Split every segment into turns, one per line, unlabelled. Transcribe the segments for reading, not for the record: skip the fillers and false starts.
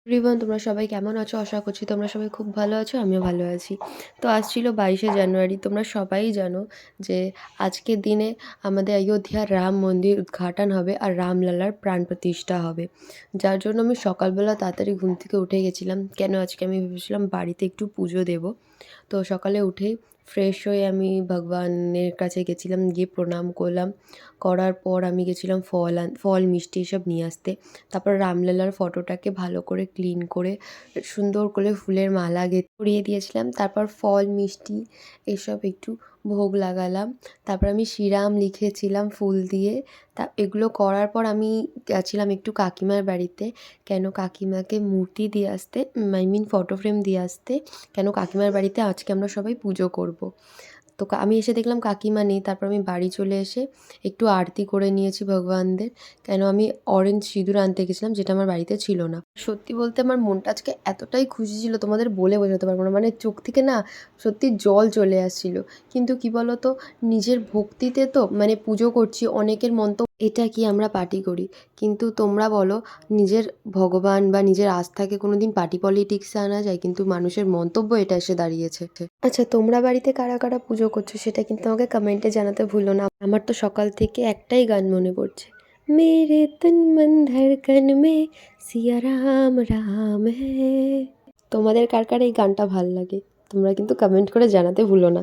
Everyone, তোমরা সবাই কেমন আছো? আশা করছি তোমরা সবাই খুব ভালো আছো, আমিও ভালো আছি। তো আজ ছিল 22শে জানুয়ারি। তোমরা সবাই জানো যে আজকের দিনে আমাদের অযোধ্যার রাম মন্দির উদ্ঘাটন হবে আর রামলালার প্রাণ প্রতিষ্ঠা হবে। যার জন্য আমি সকালবেলা তাড়াতাড়ি ঘুম থেকে উঠে গেছিলাম। কেন আজকে আমি ভেবেছিলাম বাড়িতে একটু পুজো দেবো। তো সকালে উঠেই ফ্রেশ হয়ে আমি ভগবানের কাছে গেছিলাম, গিয়ে প্রণাম করলাম। করার পর আমি গেছিলাম ফল মিষ্টি এসব নিয়ে আসতে। তারপর রামলালার ফটোটাকে ভালো করে ক্লিন করে সুন্দর করে ফুলের মালা পরিয়ে দিয়েছিলাম। তারপর ফল মিষ্টি এসব একটু ভোগ লাগালাম। তারপর আমি শ্রীরাম লিখেছিলাম ফুল দিয়ে। এগুলো করার পর আমি গেছিলাম একটু কাকিমার বাড়িতে। কেন কাকিমাকে মূর্তি দিয়ে আসতে, আই মিন ফটো ফ্রেম দিয়ে আসতে। কেন কাকিমার বাড়িতে আজকে আমরা সবাই পুজো করব। তো আমি এসে দেখলাম কাকিমা নেই। তারপর আমি বাড়ি চলে এসে একটু আরতি করে নিয়েছি ভগবানদের। কেন আমি অরেঞ্জ সিঁদুর আনতে গেছিলাম, যেটা আমার বাড়িতে ছিল না। সত্যি বলতে আমার মনটা আজকে এতটাই খুশি ছিল, তোমাদের বলে বোঝাতে পারবো না। মানে চোখ থেকে না সত্যি জল চলে আসছিল। কিন্তু কি বলো তো, নিজের ভক্তিতে তো মানে পুজো করছি, অনেকের মন্তব্য এটা কি আমরা পার্টি করি। কিন্তু তোমরা বলো, নিজের ভগবান বা নিজের আস্থাকে কোনো দিন পার্টি পলিটিক্সে আনা যায়? কিন্তু মানুষের মন্তব্য এটা এসে দাঁড়িয়েছে। আচ্ছা, তোমরা বাড়িতে কারা কারা পুজো করছো সেটা কিন্তু আমাকে কমেন্টে জানাতে ভুলো না। আমার তো সকাল থেকে একটাই গান মনে পড়ছে, মেরে তন মন ধড়কন মে সিয়া রাম রাম হ্যায়। তোমাদের কার কার এই গানটা ভাল লাগে তোমরা কিন্তু কমেন্ট করে জানাতে ভুলো না।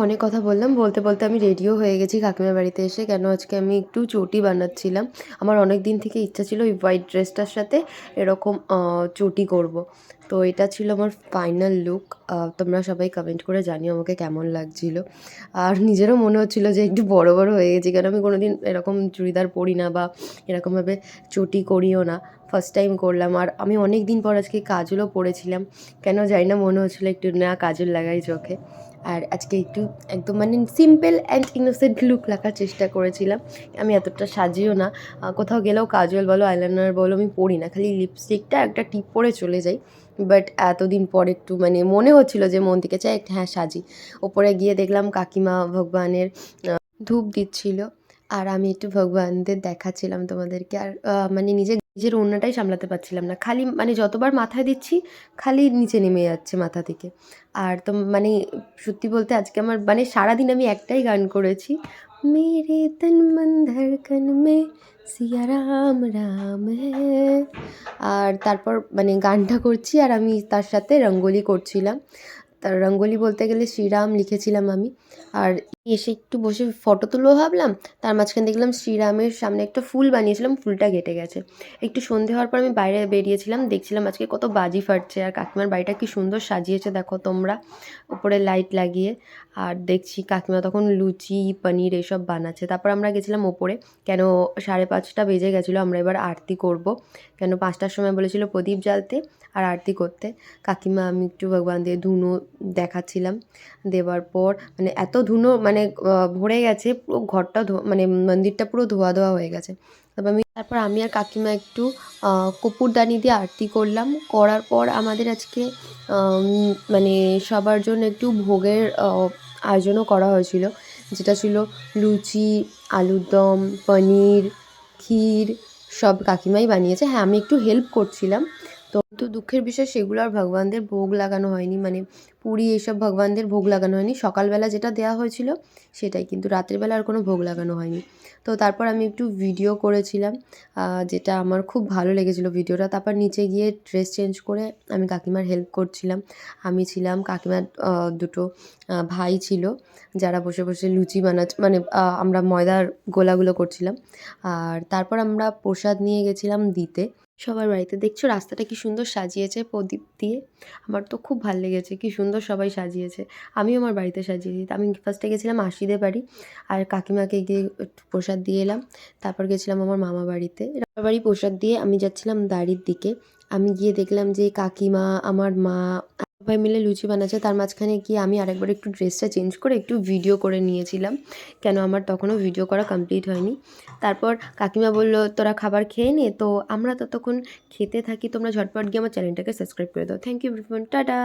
অনেক কথা বললাম, বলতে বলতে আমি রেডিও হয়ে গেছি কাকিমার বাড়িতে এসে। কেন আজকে আমি একটু চটি বানাচ্ছিলাম। আমার অনেক দিন থেকে ইচ্ছা ছিল ওই হোয়াইট ড্রেসটার সাথে এরকম চটি করব। তো এটা ছিল আমার ফাইনাল লুক। তোমরা সবাই কমেন্ট করে জানিও আমাকে কেমন লাগছিল। আর নিজেরও মনে হচ্ছিল যে একটু বড় বড় হয়ে গেছি, কেন আমি কোনোদিন এরকম চুড়িদার পরি না বা এরকমভাবে চটি করিও না। ফার্স্ট টাইম করলাম। আর আমি অনেক দিন পর আজকে কাজলও পরেছিলাম। কেন জানি না, মনে হচ্ছিলো একটু না কাজল লাগাই চোখে। আর আজকে একটু একদম মানে সিম্পল অ্যান্ড ইনোসেন্ট লুক রাখার চেষ্টা করেছিলাম। আমি এতটা সাজিও না। কোথাও গেলেও কাজল বলো, আইলাইনার বলো আমি পরি না, খালি লিপস্টিকটা একটা টিপ পরে চলে যাই। বাট এতদিন পর একটু মানে মনে হচ্ছিলো যে মন থেকে চাই একটা হ্যাঁ সাজি। ওপরে গিয়ে দেখলাম কাকিমা ভগবানের ধূপ দিচ্ছিল। আর আমি একটু ভগবানদের দেখাচ্ছিলাম তোমাদেরকে। আর মানে নিজের ওড়নাটাই সামলাতে পারছিলাম না। খালি মানে যতবার মাথায় দিচ্ছি খালি নিচে নেমে যাচ্ছে মাথা থেকে। আর তো মানে সত্যি বলতে আজকে আমার মানে সারাদিন আমি একটাই গান করেছি, মেরে তন মন ধড়কন মে সিয়া রাম রাম হ্যায়। আর তারপর মানে গানটা করছি আর আমি তার সাথে রঙ্গোলি করছিলাম। তার রঙ্গোলি বলতে গেলে শ্রীরাম লিখেছিলাম আমি। আর এসে একটু বসে ফটো তুলবো ভাবলাম, তার মাঝখানে দেখলাম শ্রীরামের সামনে একটা ফুল বানিয়েছিলাম, ফুলটা কেটে গেছে। একটু সন্ধে হওয়ার পর আমি বাইরে বেরিয়েছিলাম, দেখছিলাম আজকে কত বাজি ফাটছে আর কাকিমার বাড়িটা কি সুন্দর সাজিয়েছে দেখো তোমরা, উপরে লাইট লাগিয়ে। আর দেখছি কাকিমা তখন লুচি পনির এসব বানাচ্ছে। তারপর আমরা গেছিলাম ওপরে। কেন 5:30 বেজে গেছিলো, আমরা এবার আরতি করব। কেন 5টার সময় বলেছিল প্রদীপ জ্বালতে আর আরতি করতে। কাকিমা আমি একটু ভগবান দিয়ে ধুনো দেখাচ্ছিলাম। দেওয়ার পর মানে এত ধুনো মানে ভরে গেছে পুরো ঘরটা, মানে মন্দিরটা পুরো ধোয়া ধোয়া হয়ে গেছে। তারপর আমি আর কাকিমা একটু কর্পূরদানি দিয়ে আরতি করলাম। করার পর আমাদের আজকে মানে সবার জন্য একটু ভোগের আয়োজনও করা হয়েছিল, যেটা ছিল লুচি, আলুর দম, পনির, ক্ষীর, সব কাকিমাই বানিয়েছে। হ্যাঁ, আমি একটু হেল্প করছিলাম। তো কিন্তু দুঃখের বিষয় সেগুলো আর ভগবানদের ভোগ লাগানো হয়নি, মানে পুরি এইসব ভগবানদের ভোগ লাগানো হয়নি। সকালবেলা যেটা দেওয়া হয়েছিল সেটাই, কিন্তু রাতের বেলা আর কোনো ভোগ লাগানো হয়নি। তো তারপর আমি একটু ভিডিও করেছিলাম, যেটা আমার খুব ভালো লেগেছিলো ভিডিওটা। তারপর নিচে গিয়ে ড্রেস চেঞ্জ করে আমি কাকিমার হেল্প করছিলাম। আমি ছিলাম, কাকিমার দুটো ভাই ছিল, যারা বসে বসে লুচি মানে আমরা ময়দার গোলাগুলো করছিলাম। আর তারপর আমরা প্রসাদ নিয়ে গেছিলাম দিতে সবার বাড়িতে। দেখছো রাস্তাটা কি সুন্দর সাজিয়েছে প্রদীপ দিয়ে, আমার তো খুব ভালো লেগেছে, কি সুন্দর সবাই সাজিয়েছে। আমিও আমার বাড়িতে সাজিয়েছি। আমি ফার্স্টে গেছিলাম মাসিদের বাড়ি, আর কাকিমাকে গিয়ে একটু প্রসাদ দিয়ে এলাম। তারপর গেছিলাম আমার মামা বাড়িতে, মামা বাড়ি প্রসাদ দিয়ে আমি যাচ্ছিলাম বাড়ির দিকে। আমি গিয়ে দেখলাম যে কাকিমা, আমার মা সবাই মিলে লুচি বানাচ্ছে। তার মাঝখানে গিয়ে আমি আরেকবার একটু ড্রেসটা চেঞ্জ করে একটু ভিডিও করে নিয়েছিলাম, কেন আমার তখনও ভিডিও করা কমপ্লিট হয়নি। তারপর কাকিমা বলল তোরা খাবার খেয়ে নে, তো আমরা ততক্ষণ খেতে থাকি। তোমরা ঝটপট গিয়ে আমার চ্যানেলটাকে সাবস্ক্রাইব করে দাও। Thank you everyone, tata.